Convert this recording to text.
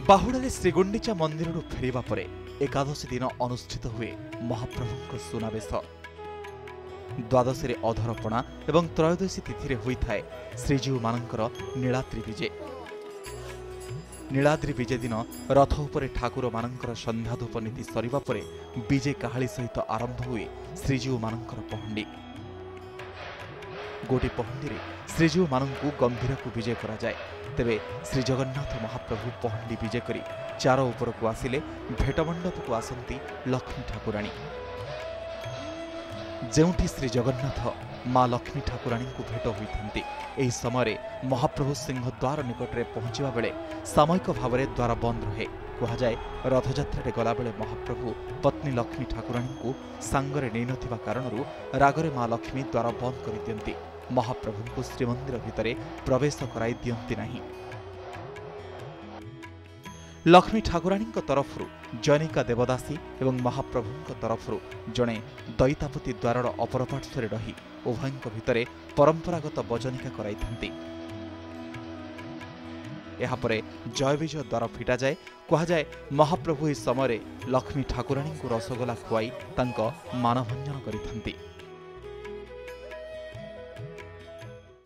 बाहुड़े श्रीगुंडीचा मंदिर फेरिबा परे एकादशी दिन अनुष्ठित हुए महाप्रभु सुनावेश। द्वादशी रे अधरपणा एवं त्रयोदशी तिथि होइथाए श्रीजीव मानकर नीलाद्रि विजे। नीलाद्रि विजे दिन रथ उपरे ठाकुर मानकर संध्याधूप नीति सरिबा परे विजे काहाली सहित आरंभ हुए श्रीजीव मानकर पहंडी। गोटे पहंडी रे श्रीजीव मानकु गंभीर को विजय करा जाए। तेबे श्री जगन्नाथ महाप्रभु पहंडी विजय करी चार उपर को आसिले भेटमंडप को आसंती लक्ष्मी ठाकुराणी। जेउठी श्री जगन्नाथ माँ लक्ष्मी ठाकुराणी को भेट होइथंती। एही समय महाप्रभु सिंहद्वार निकटरे पहुंचवा बेले सामयिक भाव में द्वार बंद रहे। कहुए रथयात्रा गला बेले महाप्रभु पत्नी लक्ष्मी ठाकुराणी को सांगरे नहीं नथिबा कारणरू रागरे माँ लक्ष्मी द्वार बंद कर दियंती। महाप्रभु को श्रीमंदिर भितर प्रवेश कराई दियंती नहीं। लक्ष्मी ठाकुराणी तरफरु जैनिका देवदासी एवं महाप्रभु तरफरु जड़े दैतापति द्वारर अपर पार्श्व रही उभयों भितर परंपरागत बजनिका कराई। यापरे जय विजय द्वार फिटा जाए। कहुए महाप्रभु इस समय लक्ष्मी ठाकुराणी को रसगोला खुआई तांको मानभंजन करिथंती।